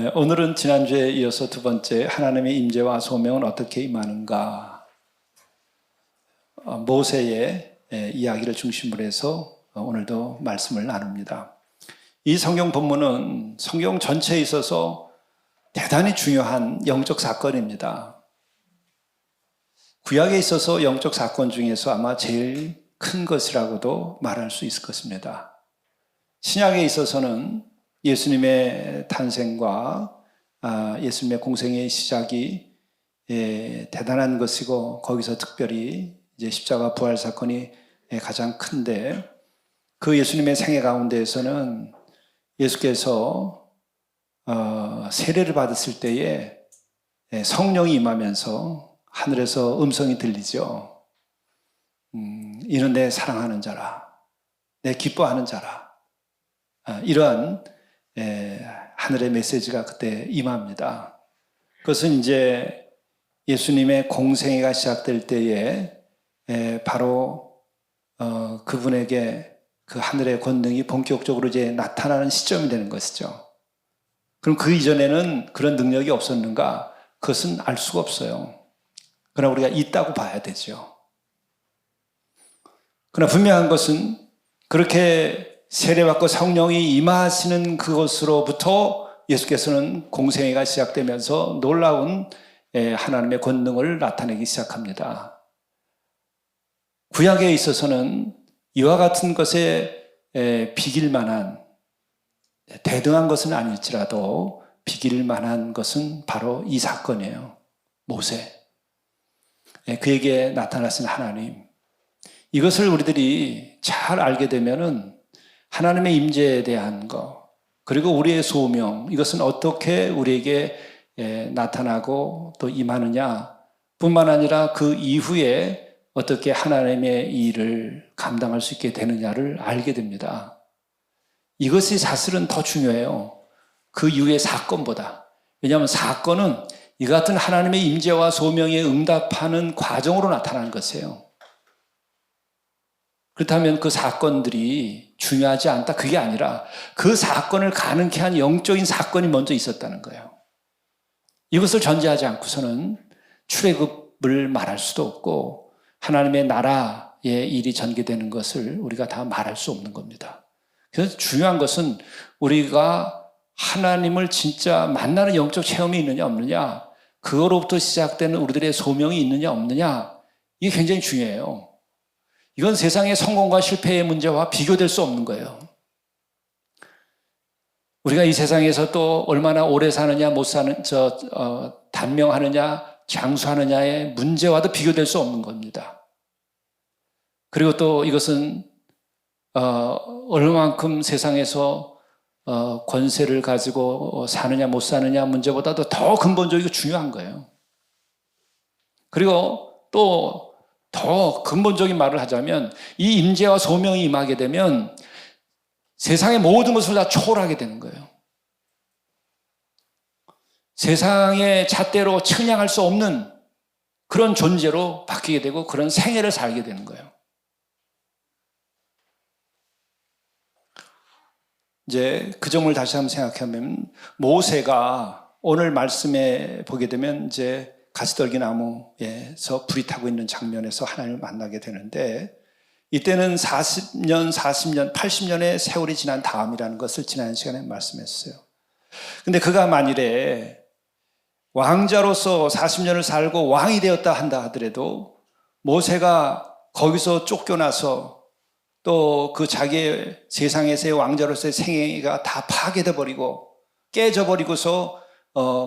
오늘은 지난주에 이어서 두 번째 하나님의 임재와 소명은 어떻게 임하는가, 모세의 이야기를 중심으로 해서 오늘도 말씀을 나눕니다. 이 성경 본문은 성경 전체에 있어서 대단히 중요한 영적 사건입니다. 구약에 있어서 영적 사건 중에서 아마 제일 큰 것이라고도 말할 수 있을 것입니다. 신약에 있어서는 예수님의 탄생과 예수님의 공생의 시작이 대단한 것이고, 거기서 특별히 이제 십자가 부활 사건이 가장 큰데, 그 예수님의 생애 가운데에서는 예수께서 세례를 받았을 때에 성령이 임하면서 하늘에서 음성이 들리죠. 이는 내 사랑하는 자라, 내 기뻐하는 자라. 이러한 하늘의 메시지가 그때 임합니다. 그것은 이제 예수님의 공생애가 시작될 때에 바로 그분에게 그 하늘의 권능이 본격적으로 이제 나타나는 시점이 되는 것이죠. 그럼 그 이전에는 그런 능력이 없었는가? 그것은 알 수가 없어요. 그러나 우리가 있다고 봐야 되죠. 그러나 분명한 것은 그렇게 세례받고 성령이 임하시는 그것으로부터 예수께서는 공생애가 시작되면서 놀라운 하나님의 권능을 나타내기 시작합니다. 구약에 있어서는 이와 같은 것에 비길 만한, 대등한 것은 아닐지라도 비길 만한 것은 바로 이 사건이에요. 모세. 그에게 나타나신 하나님. 이것을 우리들이 잘 알게 되면은 하나님의 임재에 대한 것, 그리고 우리의 소명, 이것은 어떻게 우리에게 나타나고 또 임하느냐 뿐만 아니라 그 이후에 어떻게 하나님의 일을 감당할 수 있게 되느냐를 알게 됩니다. 이것이 사실은 더 중요해요. 그 이후의 사건보다. 왜냐하면 사건은 이 같은 하나님의 임재와 소명에 응답하는 과정으로 나타나는 것이에요. 그렇다면 그 사건들이 중요하지 않다, 그게 아니라 그 사건을 가능케 한 영적인 사건이 먼저 있었다는 거예요. 이것을 전제하지 않고서는 출애굽을 말할 수도 없고 하나님의 나라의 일이 전개되는 것을 우리가 다 말할 수 없는 겁니다. 그래서 중요한 것은 우리가 하나님을 진짜 만나는 영적 체험이 있느냐 없느냐, 그거로부터 시작되는 우리들의 소명이 있느냐 없느냐, 이게 굉장히 중요해요. 이건 세상의 성공과 실패의 문제와 비교될 수 없는 거예요. 우리가 이 세상에서 또 얼마나 오래 사느냐, 못 사는, 단명하느냐, 장수하느냐의 문제와도 비교될 수 없는 겁니다. 그리고 또 이것은, 얼마만큼 세상에서, 권세를 가지고 사느냐, 못 사느냐 문제보다도 더 근본적이고 중요한 거예요. 그리고 또 더 근본적인 말을 하자면 이 임재와 소명이 임하게 되면 세상의 모든 것을 다 초월하게 되는 거예요. 세상의 잣대로 측량할 수 없는 그런 존재로 바뀌게 되고 그런 생애를 살게 되는 거예요. 이제 그 점을 다시 한번 생각하면 모세가 오늘 말씀에 보게 되면 이제 가시떨기나무에서 불이 타고 있는 장면에서 하나님을 만나게 되는데, 이때는 40년, 80년의 세월이 지난 다음이라는 것을 지난 시간에 말씀했어요. 근데 그가 만일에 왕자로서 40년을 살고 왕이 되었다 한다 하더라도 모세가 거기서 쫓겨나서 또 그 자기의 세상에서의 왕자로서의 생애가 다 파괴돼 버리고 깨져 버리고서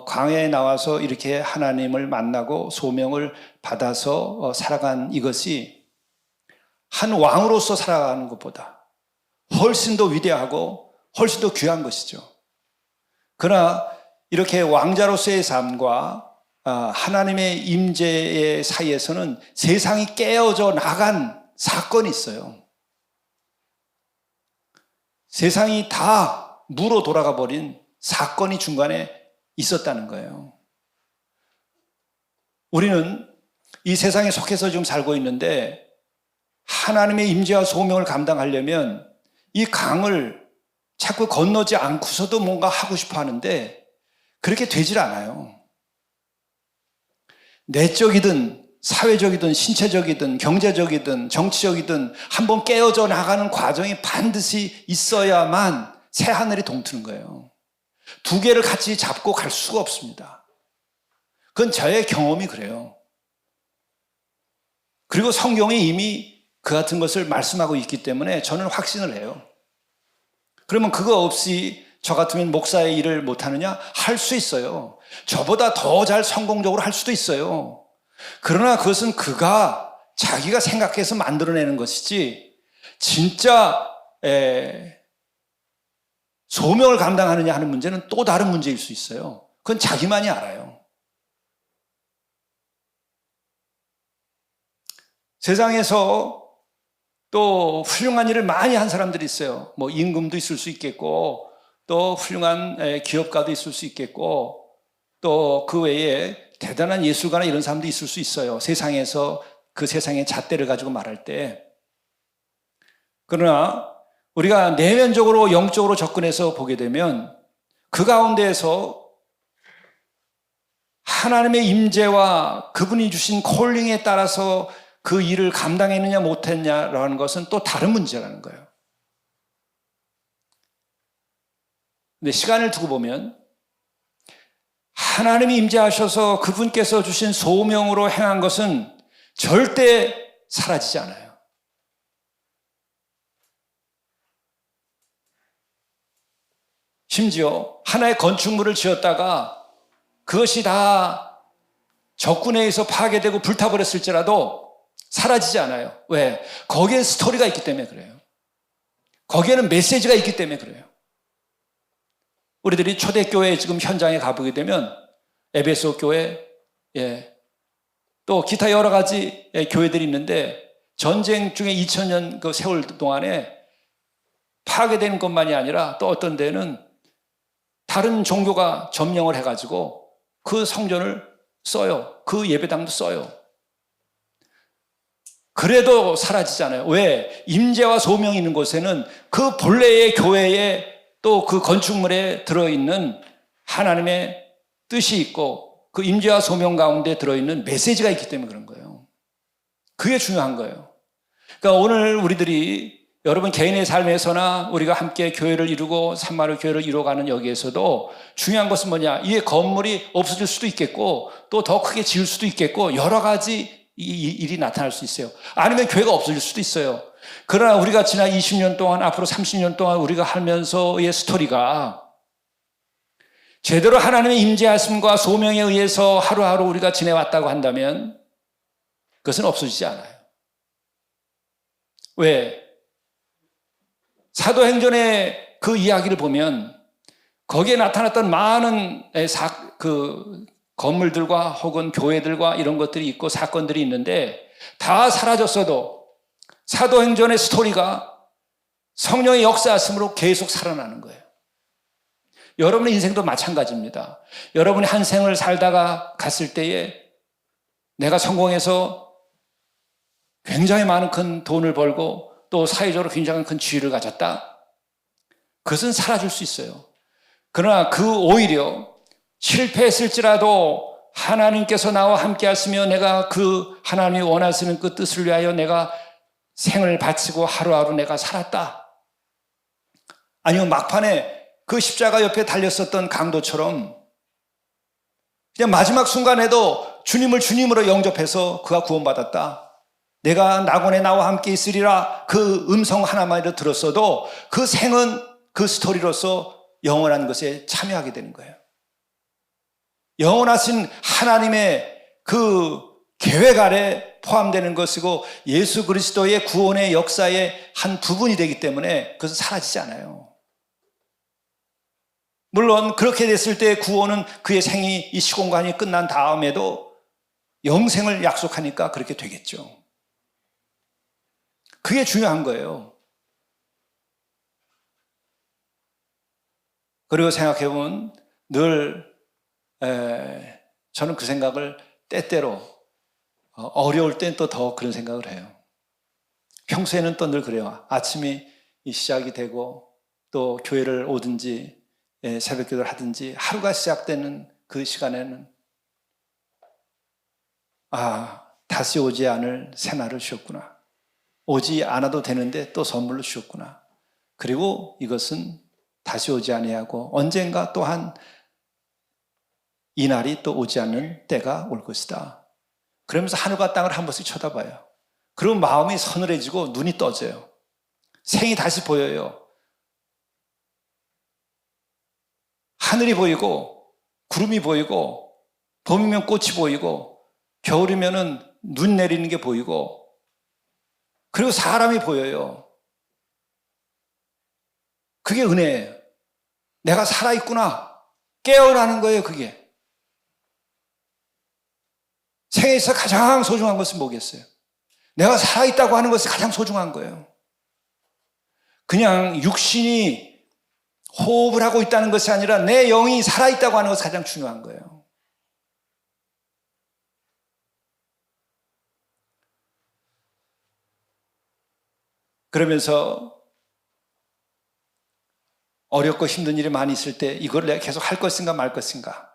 광야에 나와서 이렇게 하나님을 만나고 소명을 받아서 살아간 이것이 한 왕으로서 살아가는 것보다 훨씬 더 위대하고 훨씬 더 귀한 것이죠. 그러나 이렇게 왕자로서의 삶과 하나님의 임재의 사이에서는 세상이 깨어져 나간 사건이 있어요. 세상이 다 무로 돌아가 버린 사건이 중간에 있었다는 거예요. 우리는 이 세상에 속해서 지금 살고 있는데 하나님의 임재와 소명을 감당하려면 이 강을 자꾸 건너지 않고서도 뭔가 하고 싶어 하는데 그렇게 되질 않아요. 내적이든 사회적이든 신체적이든 경제적이든 정치적이든 한번 깨어져 나가는 과정이 반드시 있어야만 새하늘이 동트는 거예요. 두 개를 같이 잡고 갈 수가 없습니다. 그건 저의 경험이 그래요. 그리고 성경이 이미 그 같은 것을 말씀하고 있기 때문에 저는 확신을 해요. 그러면 그거 없이 저 같으면 목사의 일을 못하느냐? 할 수 있어요. 저보다 더 잘 성공적으로 할 수도 있어요. 그러나 그것은 그가 자기가 생각해서 만들어내는 것이지 진짜 소명을 감당하느냐 하는 문제는 또 다른 문제일 수 있어요. 그건 자기만이 알아요. 세상에서 또 훌륭한 일을 많이 한 사람들이 있어요. 뭐 임금도 있을 수 있겠고 또 훌륭한 기업가도 있을 수 있겠고 또 그 외에 대단한 예술가나 이런 사람도 있을 수 있어요. 세상에서 그 세상의 잣대를 가지고 말할 때. 그러나 우리가 내면적으로 영적으로 접근해서 보게 되면 그 가운데에서 하나님의 임재와 그분이 주신 콜링에 따라서 그 일을 감당했느냐 못했냐라는 것은 또 다른 문제라는 거예요. 근데 시간을 두고 보면 하나님이 임재하셔서 그분께서 주신 소명으로 행한 것은 절대 사라지지 않아요. 심지어 하나의 건축물을 지었다가 그것이 다 적군에 의해서 파괴되고 불타버렸을지라도 사라지지 않아요. 왜? 거기에 스토리가 있기 때문에 그래요. 거기에는 메시지가 있기 때문에 그래요. 우리들이 초대교회 지금 현장에 가보게 되면 에베소 교회, 또 기타 여러 가지 교회들이 있는데 전쟁 중에 2000년 그 세월 동안에 파괴되는 것만이 아니라 또 어떤 데는 다른 종교가 점령을 해가지고 그 성전을 써요. 그 예배당도 써요. 그래도 사라지잖아요. 왜? 임재와 소명이 있는 곳에는 그 본래의 교회에 또 그 건축물에 들어있는 하나님의 뜻이 있고 그 임재와 소명 가운데 들어있는 메시지가 있기 때문에 그런 거예요. 그게 중요한 거예요. 그러니까 오늘 우리들이 여러분 개인의 삶에서나 우리가 함께 교회를 이루고 산마루 교회를 이루어가는 여기에서도 중요한 것은 뭐냐? 이 건물이 없어질 수도 있겠고 또 더 크게 지을 수도 있겠고 여러 가지 일이 나타날 수 있어요. 아니면 교회가 없어질 수도 있어요. 그러나 우리가 지난 20년 동안 앞으로 30년 동안 우리가 하면서의 스토리가 제대로 하나님의 임재하심과 소명에 의해서 하루하루 우리가 지내왔다고 한다면 그것은 없어지지 않아요. 왜? 사도행전의 그 이야기를 보면 거기에 나타났던 많은 그 건물들과 혹은 교회들과 이런 것들이 있고 사건들이 있는데 다 사라졌어도 사도행전의 스토리가 성령의 역사하심으로 계속 살아나는 거예요. 여러분의 인생도 마찬가지입니다. 여러분이 한 생을 살다가 갔을 때에 내가 성공해서 굉장히 많은 큰 돈을 벌고 또 사회적으로 굉장히 큰 지위를 가졌다. 그것은 사라질 수 있어요. 그러나 그 오히려 실패했을지라도 하나님께서 나와 함께 하시며 내가 그 하나님이 원하시는 그 뜻을 위하여 내가 생을 바치고 하루하루 내가 살았다. 아니면 막판에 그 십자가 옆에 달렸었던 강도처럼 그냥 마지막 순간에도 주님을 주님으로 영접해서 그가 구원받았다. 내가 낙원에 나와 함께 있으리라 그 음성 하나만이라도 들었어도 그 생은 그 스토리로서 영원한 것에 참여하게 되는 거예요. 영원하신 하나님의 그 계획 아래 포함되는 것이고 예수 그리스도의 구원의 역사의 한 부분이 되기 때문에 그것은 사라지지 않아요. 물론 그렇게 됐을 때 구원은 그의 생이 이 시공간이 끝난 다음에도 영생을 약속하니까 그렇게 되겠죠. 그게 중요한 거예요. 그리고 생각해보면 늘 저는 그 생각을 때때로 어려울 땐 또 더 그런 생각을 해요. 평소에는 또 늘 그래요. 아침이 시작이 되고 또 교회를 오든지 새벽 기도를 하든지 하루가 시작되는 그 시간에는 다시 오지 않을 새날을 주셨구나. 오지 않아도 되는데 또 선물로 주셨구나. 그리고 이것은 다시 오지 아니하고 언젠가 또한 이 날이 또 오지 않는 때가 올 것이다. 그러면서 하늘과 땅을 한 번씩 쳐다봐요. 그리고 마음이 서늘해지고 눈이 떠져요. 생이 다시 보여요. 하늘이 보이고 구름이 보이고 봄이면 꽃이 보이고 겨울이면 눈 내리는 게 보이고 그리고 사람이 보여요. 그게 은혜예요. 내가 살아있구나. 깨어나는 거예요, 그게. 생에서 가장 소중한 것은 뭐겠어요? 내가 살아있다고 하는 것이 가장 소중한 거예요. 그냥 육신이 호흡을 하고 있다는 것이 아니라 내 영이 살아있다고 하는 것이 가장 중요한 거예요. 그러면서 어렵고 힘든 일이 많이 있을 때 이걸 내가 계속 할 것인가 말 것인가.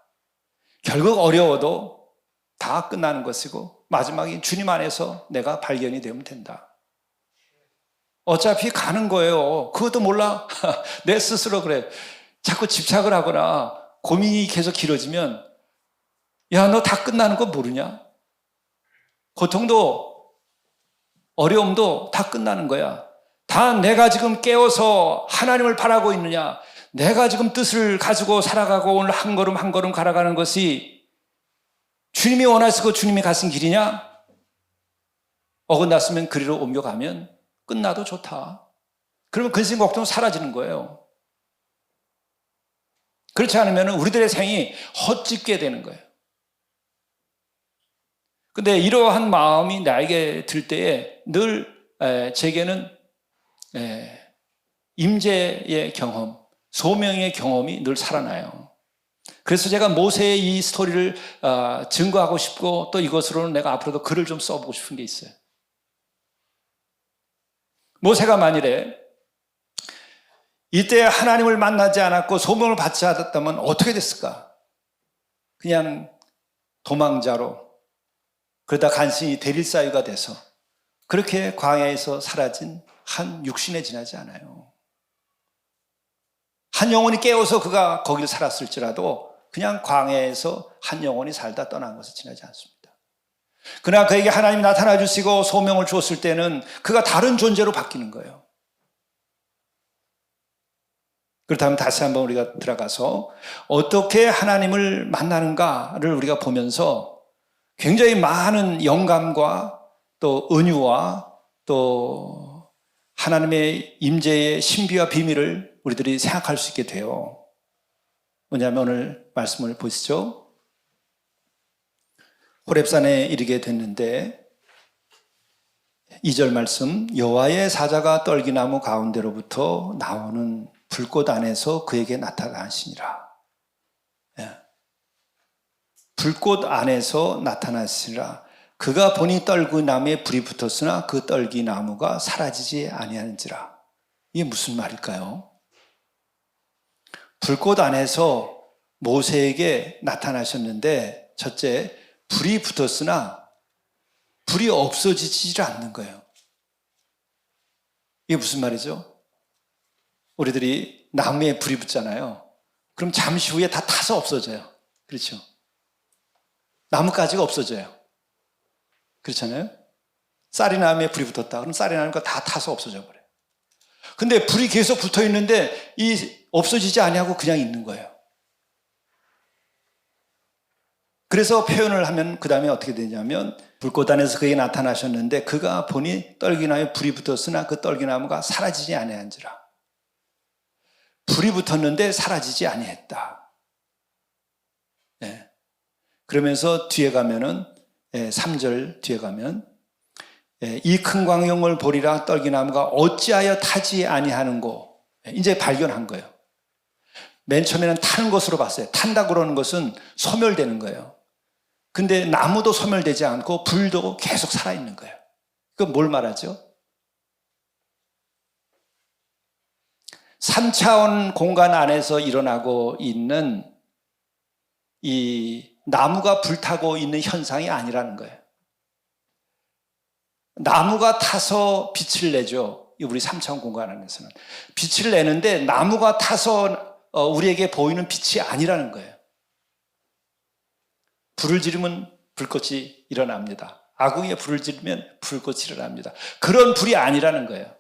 결국 어려워도 다 끝나는 것이고 마지막에 주님 안에서 내가 발견이 되면 된다. 어차피 가는 거예요. 그것도 몰라? 내 스스로 그래. 자꾸 집착을 하거나 고민이 계속 길어지면 야, 너 다 끝나는 거 모르냐? 고통도 어려움도 다 끝나는 거야. 다 내가 지금 깨워서 하나님을 바라고 있느냐? 내가 지금 뜻을 가지고 살아가고 오늘 한 걸음 한 걸음 걸어가는 것이 주님이 원하시고 주님이 가신 길이냐? 어긋났으면 그리로 옮겨가면 끝나도 좋다. 그러면 근심 걱정은 사라지는 거예요. 그렇지 않으면 우리들의 생이 헛짓게 되는 거예요. 근데 이러한 마음이 나에게 들 때에 늘 제게는 임재의 경험, 소명의 경험이 늘 살아나요. 그래서 제가 모세의 이 스토리를 증거하고 싶고 또 이것으로는 내가 앞으로도 글을 좀 써보고 싶은 게 있어요. 모세가 만일에 이때 하나님을 만나지 않았고 소명을 받지 않았다면 어떻게 됐을까? 그냥 도망자로 그러다 간신히 대릴사유가 돼서 그렇게 광야에서 사라진 한 육신에 지나지 않아요. 한 영혼이 깨어서 그가 거기를 살았을지라도 그냥 광야에서 한 영혼이 살다 떠난 것을 지나지 않습니다. 그러나 그에게 하나님이 나타나 주시고 소명을 주었을 때는 그가 다른 존재로 바뀌는 거예요. 그렇다면 다시 한번 우리가 들어가서 어떻게 하나님을 만나는가를 우리가 보면서 굉장히 많은 영감과 또 은유와 또 하나님의 임재의 신비와 비밀을 우리들이 생각할 수 있게 돼요. 뭐냐면 오늘 말씀을 보시죠. 호렙산에 이르게 됐는데 2절 말씀, 여호와의 사자가 떨기나무 가운데로부터 나오는 불꽃 안에서 그에게 나타나시니라. 불꽃 안에서 나타나시니라. 그가 보니 떨기나무에 불이 붙었으나 그 떨기나무가 사라지지 아니하는지라. 이게 무슨 말일까요? 불꽃 안에서 모세에게 나타나셨는데 첫째, 불이 붙었으나 불이 없어지지 않는 거예요. 이게 무슨 말이죠? 우리들이 나무에 불이 붙잖아요. 그럼 잠시 후에 다 타서 없어져요. 그렇죠? 나뭇가지가 없어져요. 그렇잖아요? 쌀이 나무에 불이 붙었다. 그럼 쌀이 나는 거 다 타서 없어져 버려요. 근데 불이 계속 붙어 있는데 없어지지 아니하고 그냥 있는 거예요. 그래서 표현을 하면 그 다음에 어떻게 되냐면 불꽃 안에서 그에게 나타나셨는데 그가 보니 떨기나무에 불이 붙었으나 그 떨기나무가 사라지지 아니한지라. 불이 붙었는데 사라지지 아니했다. 네. 그러면서 뒤에 가면은 3절 뒤에 가면 이 큰 광영을 보리라 떨기나무가 어찌하여 타지 아니하는고. 이제 발견한 거예요. 맨 처음에는 타는 것으로 봤어요. 탄다 그러는 것은 소멸되는 거예요. 근데 나무도 소멸되지 않고 불도 계속 살아있는 거예요. 그건 뭘 말하죠? 3차원 공간 안에서 일어나고 있는 이 나무가 불타고 있는 현상이 아니라는 거예요. 나무가 타서 빛을 내죠. 우리 3차원 공간 안에서는. 빛을 내는데 나무가 타서 우리에게 보이는 빛이 아니라는 거예요. 불을 지르면 불꽃이 일어납니다. 아궁이에 불을 지르면 불꽃이 일어납니다. 그런 불이 아니라는 거예요.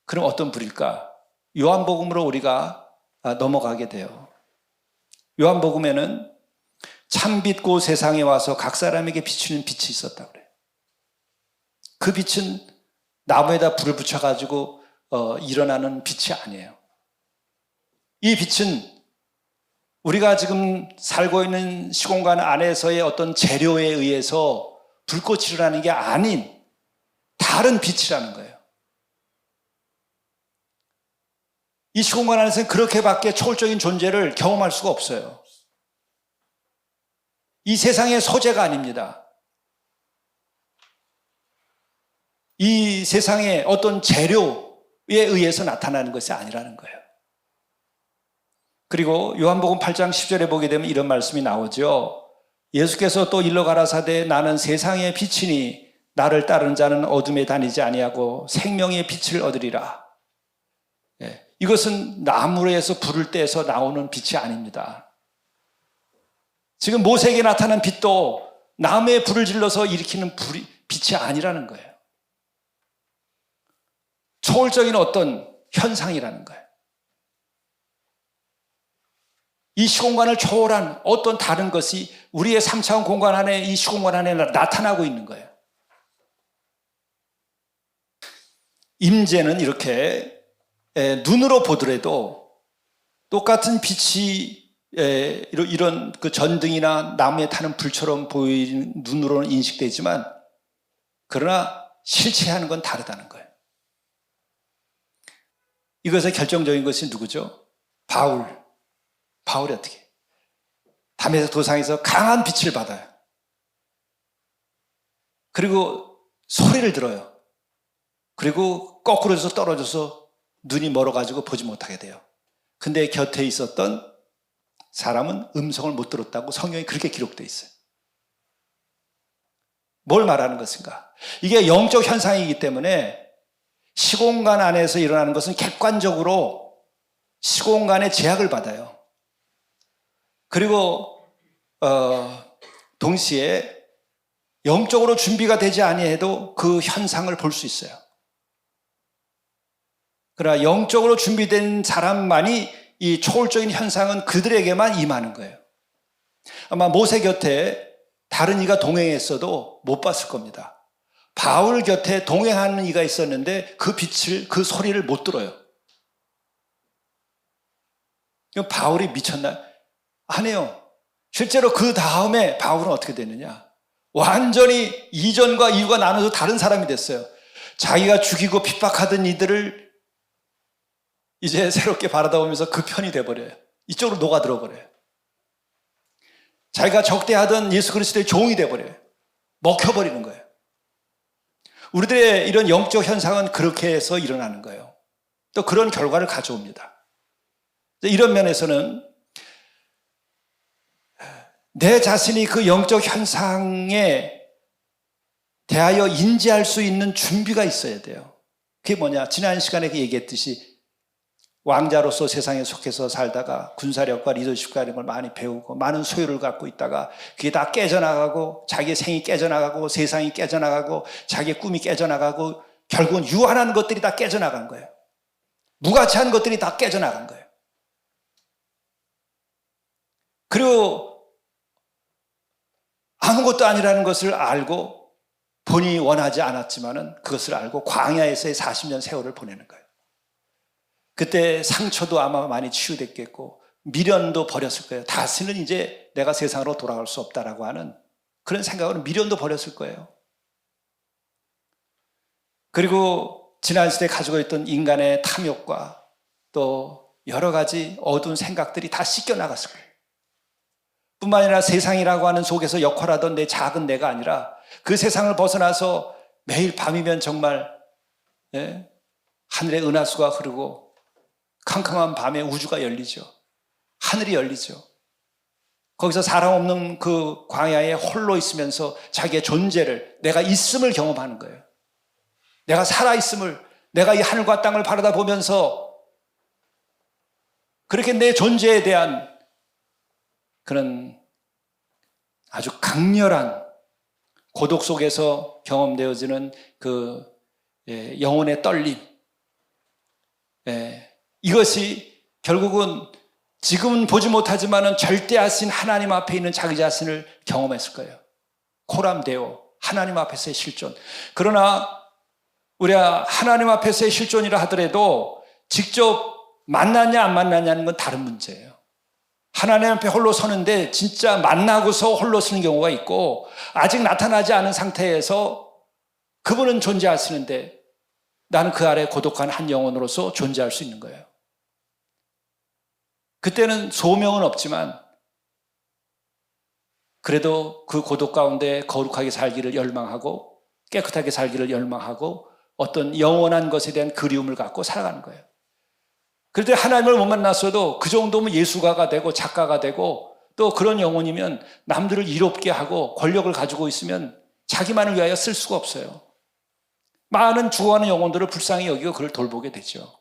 그럼 어떤 불일까? 요한복음으로 우리가 넘어가게 돼요. 요한복음에는 참빛고 세상에 와서 각 사람에게 비추는 빛이 있었다고 그래요. 그 빛은 나무에다 불을 붙여가지고 일어나는 빛이 아니에요. 이 빛은 우리가 지금 살고 있는 시공간 안에서의 어떤 재료에 의해서 불꽃이 일어나는 게 아닌 다른 빛이라는 거예요. 이 시공간 안에서는 그렇게밖에 초월적인 존재를 경험할 수가 없어요. 이 세상의 소재가 아닙니다. 이 세상의 어떤 재료에 의해서 나타나는 것이 아니라는 거예요. 그리고 요한복음 8장 10절에 보게 되면 이런 말씀이 나오죠. 예수께서 또 일러 가라사대 나는 세상의 빛이니 나를 따르는 자는 어둠에 다니지 아니하고 생명의 빛을 얻으리라. 이것은 나무에서 불을 떼서 나오는 빛이 아닙니다. 지금 모세에게 나타난 빛도 나무에 불을 질러서 일으키는 빛이 아니라는 거예요. 초월적인 어떤 현상이라는 거예요. 이 시공간을 초월한 어떤 다른 것이 우리의 3차원 공간 안에 이 시공간 안에 나타나고 있는 거예요. 임재는 이렇게 눈으로 보더라도 똑같은 빛이 이런 그 전등이나 나무에 타는 불처럼 보이는 눈으로는 인식되지만 그러나 실체하는 건 다르다는 거예요. 이것의 결정적인 것이 누구죠? 바울이 어떻게? 담에색 도상에서 강한 빛을 받아요. 그리고 소리를 들어요. 그리고 거꾸로서 떨어져서 눈이 멀어가지고 보지 못하게 돼요. 근데 곁에 있었던 사람은 음성을 못 들었다고 성경이 그렇게 기록되어 있어요. 뭘 말하는 것인가? 이게 영적 현상이기 때문에 시공간 안에서 일어나는 것은 객관적으로 시공간의 제약을 받아요. 그리고 동시에 영적으로 준비가 되지 아니해도 그 현상을 볼 수 있어요. 그러나 영적으로 준비된 사람만이 이 초월적인 현상은 그들에게만 임하는 거예요. 아마 모세 곁에 다른 이가 동행했어도 못 봤을 겁니다. 바울 곁에 동행하는 이가 있었는데 그 빛을, 그 소리를 못 들어요. 바울이 미쳤나? 아니에요. 실제로 그 다음에 바울은 어떻게 됐느냐? 완전히 이전과 이후가 나눠서 다른 사람이 됐어요. 자기가 죽이고 핍박하던 이들을 이제 새롭게 바라다 보면서 그 편이 돼버려요. 이쪽으로 녹아들어 버려요. 자기가 적대하던 예수 그리스도의 종이 돼버려요. 먹혀버리는 거예요. 우리들의 이런 영적 현상은 그렇게 해서 일어나는 거예요. 또 그런 결과를 가져옵니다. 이런 면에서는 내 자신이 그 영적 현상에 대하여 인지할 수 있는 준비가 있어야 돼요. 그게 뭐냐? 지난 시간에 얘기했듯이 왕자로서 세상에 속해서 살다가 군사력과 리더십과 이런 걸 많이 배우고 많은 소유를 갖고 있다가 그게 다 깨져나가고 자기의 생이 깨져나가고 세상이 깨져나가고 자기의 꿈이 깨져나가고 결국은 유한한 것들이 다 깨져나간 거예요. 무가치한 것들이 다 깨져나간 거예요. 그리고 아무것도 아니라는 것을 알고 본인이 원하지 않았지만은 그것을 알고 광야에서의 40년 세월을 보내는 거예요. 그때 상처도 아마 많이 치유됐겠고 미련도 버렸을 거예요. 다시는 이제 내가 세상으로 돌아갈 수 없다라고 하는 그런 생각으로 미련도 버렸을 거예요. 그리고 지난 시대에 가지고 있던 인간의 탐욕과 또 여러 가지 어두운 생각들이 다 씻겨나갔을 거예요. 뿐만 아니라 세상이라고 하는 속에서 역할하던 내 작은 내가 아니라 그 세상을 벗어나서 매일 밤이면 정말 하늘의 은하수가 흐르고 캄캄한 밤에 우주가 열리죠. 하늘이 열리죠. 거기서 사람 없는 그 광야에 홀로 있으면서 자기의 존재를, 내가 있음을 경험하는 거예요. 내가 살아있음을, 내가 이 하늘과 땅을 바라다 보면서 그렇게 내 존재에 대한 그런 아주 강렬한 고독 속에서 경험되어지는 그 영혼의 떨림, 이것이 결국은 지금은 보지 못하지만은 절대하신 하나님 앞에 있는 자기 자신을 경험했을 거예요. 코람데오, 하나님 앞에서의 실존. 그러나 우리가 하나님 앞에서의 실존이라 하더라도 직접 만났냐 안 만났냐는 건 다른 문제예요. 하나님 앞에 홀로 서는데 진짜 만나고서 홀로 서는 경우가 있고, 아직 나타나지 않은 상태에서 그분은 존재하시는데 나는 그 아래 고독한 한 영혼으로서 존재할 수 있는 거예요. 그때는 소명은 없지만 그래도 그 고독 가운데 거룩하게 살기를 열망하고 깨끗하게 살기를 열망하고 어떤 영원한 것에 대한 그리움을 갖고 살아가는 거예요. 그런데 하나님을 못 만났어도 그 정도면 예술가가 되고 작가가 되고 또 그런 영혼이면 남들을 이롭게 하고 권력을 가지고 있으면 자기만을 위하여 쓸 수가 없어요. 많은 죽어가는 영혼들을 불쌍히 여기고 그를 돌보게 되죠.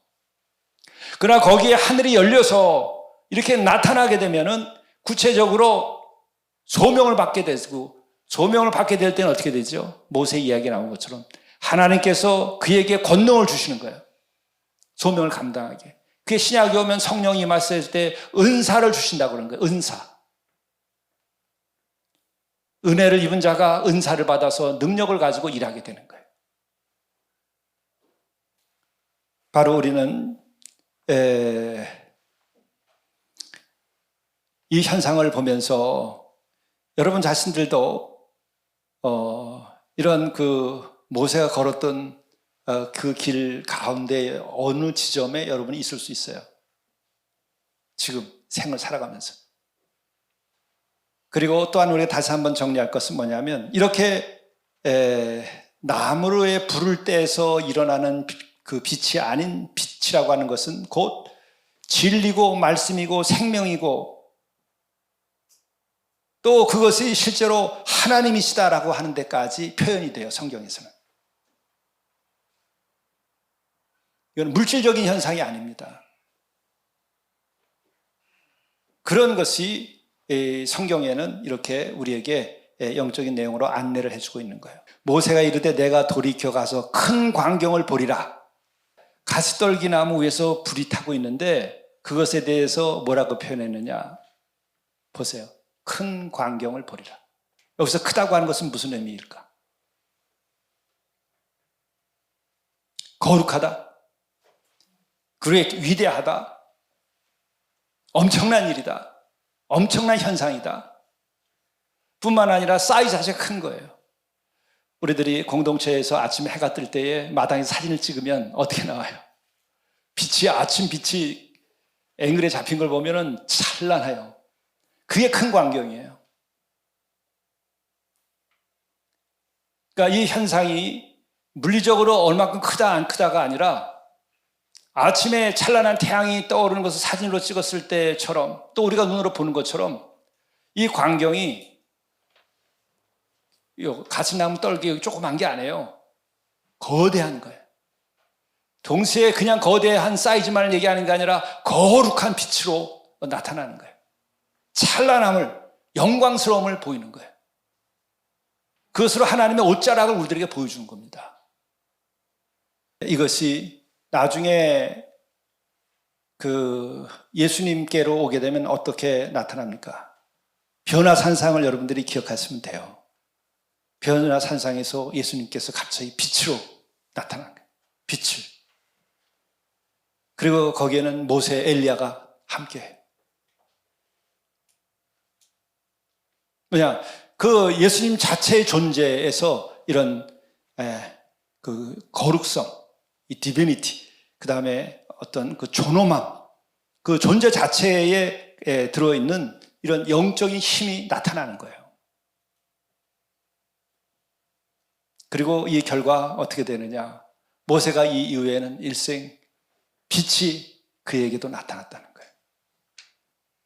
그러나 거기에 하늘이 열려서 이렇게 나타나게 되면은 구체적으로 소명을 받게 되고, 소명을 받게 될 때는 어떻게 되죠? 모세 이야기에 나온 것처럼 하나님께서 그에게 권능을 주시는 거예요. 소명을 감당하게. 그게 신약에 오면 성령이 임하실 때 은사를 주신다고 그러는 거예요. 은사. 은혜를 입은 자가 은사를 받아서 능력을 가지고 일하게 되는 거예요. 바로 우리는 이 현상을 보면서 여러분 자신들도 이런 그 모세가 걸었던 그 길 가운데 어느 지점에 여러분이 있을 수 있어요. 지금 생을 살아가면서. 그리고 또한 우리가 다시 한번 정리할 것은 뭐냐면, 이렇게 나무에 불을 떼서 일어나는 그 빛이 아닌 빛이라고 하는 것은 곧 진리고 말씀이고 생명이고, 또 그것이 실제로 하나님이시다라고 하는 데까지 표현이 돼요, 성경에서는. 이건 물질적인 현상이 아닙니다. 그런 것이 성경에는 이렇게 우리에게 영적인 내용으로 안내를 해주고 있는 거예요. 모세가 이르되 내가 돌이켜 가서 큰 광경을 보리라. 가시떨기 나무 위에서 불이 타고 있는데 그것에 대해서 뭐라고 표현했느냐 보세요. 큰 광경을 보리라. 여기서 크다고 하는 것은 무슨 의미일까? 거룩하다, 그레이트, 위대하다, 엄청난 일이다, 엄청난 현상이다 뿐만 아니라 사이즈 자체가 큰 거예요. 우리들이 공동체에서 아침에 해가 뜰 때에 마당에서 사진을 찍으면 어떻게 나와요? 빛이, 아침 빛이 앵글에 잡힌 걸 보면은 찬란해요. 그게 큰 광경이에요. 그러니까 이 현상이 물리적으로 얼마큼 크다 안 크다가 아니라 아침에 찬란한 태양이 떠오르는 것을 사진으로 찍었을 때처럼, 또 우리가 눈으로 보는 것처럼 이 광경이 가시나무 떨기 조그만 게 아니에요. 거대한 거예요. 동시에 그냥 거대한 사이즈만을 얘기하는 게 아니라 거룩한 빛으로 나타나는 거예요. 찬란함을, 영광스러움을 보이는 거예요. 그것으로 하나님의 옷자락을 우리들에게 보여주는 겁니다. 이것이 나중에 그 예수님께로 오게 되면 어떻게 나타납니까? 변화산상을 여러분들이 기억하시면 돼요. 변화산상에서 예수님께서 갑자기 빛으로 나타나는 거예요. 빛을. 그리고 거기에는 모세, 엘리야가 함께해요. 뭐냐, 그 예수님 자체의 존재에서 이런 그 거룩성, 이 디비니티, 그 다음에 어떤 그 존엄함, 그 존재 자체에 들어있는 이런 영적인 힘이 나타나는 거예요. 그리고 이 결과 어떻게 되느냐? 모세가 이 이후에는 일생 빛이 그에게도 나타났다는 거예요.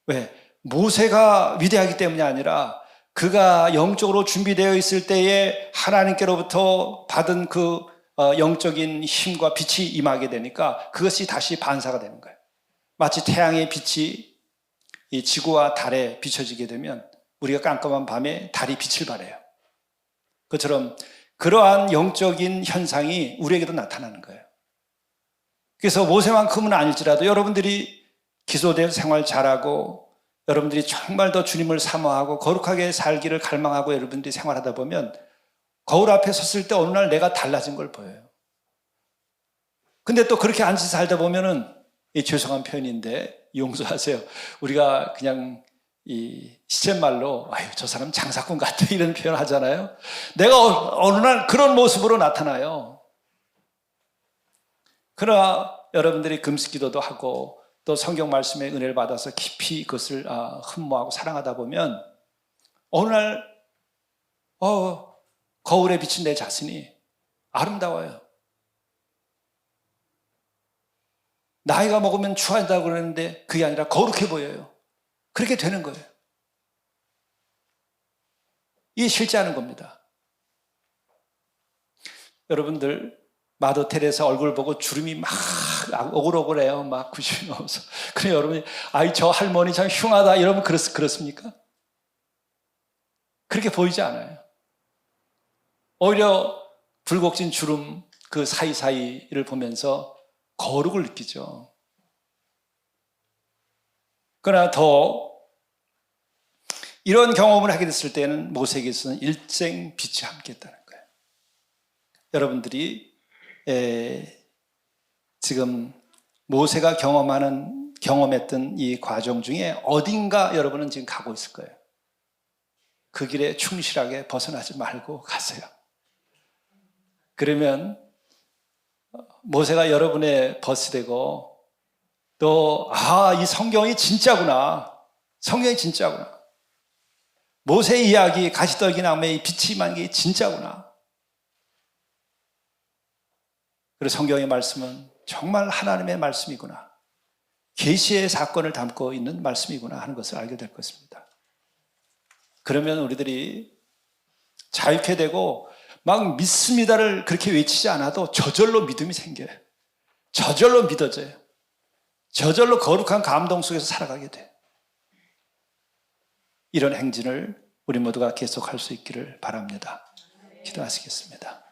왜? 모세가 위대하기 때문이 아니라 그가 영적으로 준비되어 있을 때에 하나님께로부터 받은 그 영적인 힘과 빛이 임하게 되니까 그것이 다시 반사가 되는 거예요. 마치 태양의 빛이 이 지구와 달에 비춰지게 되면 우리가 깜깜한 밤에 달이 빛을 발해요. 그처럼 그러한 영적인 현상이 우리에게도 나타나는 거예요. 그래서 모세만큼은 아닐지라도 여러분들이 기도된 생활 잘하고 여러분들이 정말 더 주님을 사모하고 거룩하게 살기를 갈망하고 여러분들이 생활하다 보면 거울 앞에 섰을 때 어느 날 내가 달라진 걸 보여요. 근데 또 그렇게 앉아서 살다 보면은 죄송한 표현인데 용서하세요. 우리가 그냥 이 시쳇말로 아유 저 사람 장사꾼 같아 이런 표현 하잖아요. 내가 어느 날 그런 모습으로 나타나요. 그러나 여러분들이 금식기도도 하고 또 성경 말씀의 은혜를 받아서 깊이 그것을 흠모하고 사랑하다 보면 어느 날 거울에 비친 내 자신이 아름다워요. 나이가 먹으면 추하다고 그러는데 그게 아니라 거룩해 보여요. 그렇게 되는 거예요. 이게 실제하는 겁니다. 여러분들 마더 테레사 얼굴 보고 주름이 막 오글오글해요. 막 90이 넘어서. 그래 여러분이 아이 저 할머니 참 흉하다 여러분 그렇습니까? 그렇게 보이지 않아요. 오히려 굴곡진 주름 그 사이사이를 보면서 거룩을 느끼죠. 그러나 더 이런 경험을 하게 됐을 때는 모세에게서는 일생 빛이 함께했다는 거예요. 여러분들이 지금 모세가 경험했던 이 과정 중에 어딘가 여러분은 지금 가고 있을 거예요. 그 길에 충실하게 벗어나지 말고 가세요. 그러면 모세가 여러분의 벗이 되고 또 이 성경이 진짜구나. 성경이 진짜구나. 모세의 이야기 가시떨기 나무의 빛이 임한 게 진짜구나. 그리고 성경의 말씀은 정말 하나님의 말씀이구나. 계시의 사건을 담고 있는 말씀이구나 하는 것을 알게 될 것입니다. 그러면 우리들이 자유케 되고 막 믿습니다를 그렇게 외치지 않아도 저절로 믿음이 생겨요. 저절로 믿어져요. 저절로 거룩한 감동 속에서 살아가게 돼요. 이런 행진을 우리 모두가 계속할 수 있기를 바랍니다. 기도하시겠습니다.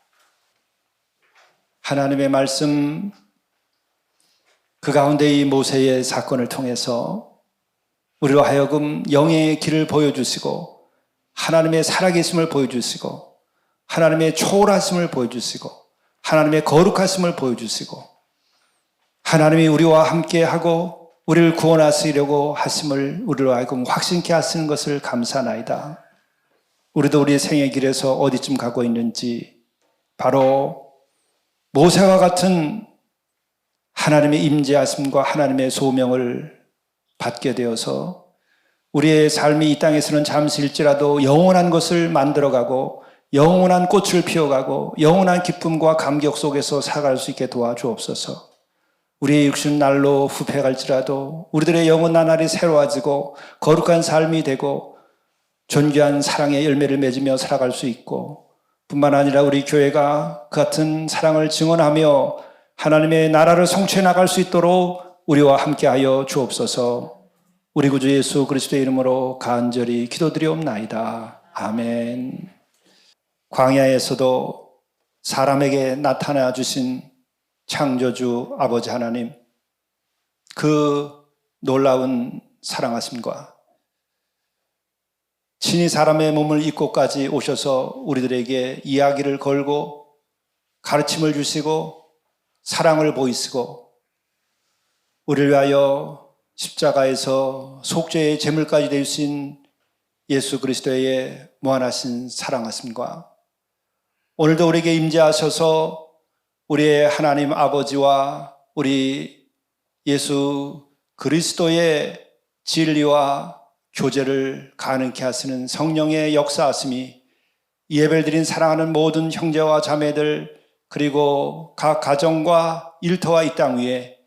하나님의 말씀 그 가운데 이 모세의 사건을 통해서 우리로 하여금 영의 길을 보여주시고 하나님의 살아계심을 보여주시고 하나님의 초월하심을 보여주시고 하나님의 거룩하심을 보여주시고 하나님이 우리와 함께하고 우리를 구원하시려고 하심을 우리로 하여금 확신케 하시는 것을 감사하나이다. 우리도 우리의 생의 길에서 어디쯤 가고 있는지 바로 모세와 같은 하나님의 임재하심과 하나님의 소명을 받게 되어서 우리의 삶이 이 땅에서는 잠시일지라도 영원한 것을 만들어가고 영원한 꽃을 피워가고 영원한 기쁨과 감격 속에서 살아갈 수 있게 도와주옵소서. 우리의 육신 날로 후패갈지라도 우리들의 영혼 나날이 새로워지고 거룩한 삶이 되고 존귀한 사랑의 열매를 맺으며 살아갈 수 있고 뿐만 아니라 우리 교회가 그 같은 사랑을 증언하며 하나님의 나라를 성취해 나갈 수 있도록 우리와 함께하여 주옵소서. 우리 구주 예수 그리스도의 이름으로 간절히 기도드리옵나이다. 아멘. 광야에서도 사람에게 나타나 주신 창조주 아버지 하나님, 그 놀라운 사랑하심과 친히 사람의 몸을 입고까지 오셔서 우리들에게 이야기를 걸고 가르침을 주시고 사랑을 보이시고 우리를 위하여 십자가에서 속죄의 제물까지 되신 예수 그리스도의 무한하신 사랑하심과 오늘도 우리에게 임재하셔서 우리의 하나님 아버지와 우리 예수 그리스도의 진리와 교제를 가능케 하시는 성령의 역사하심이 예배를 드린 사랑하는 모든 형제와 자매들 그리고 각 가정과 일터와 이 땅 위에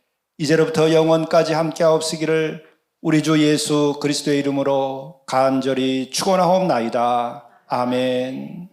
이제로부터 영원까지 함께하옵시기를 우리 주 예수 그리스도의 이름으로 간절히 축원하옵나이다. 아멘.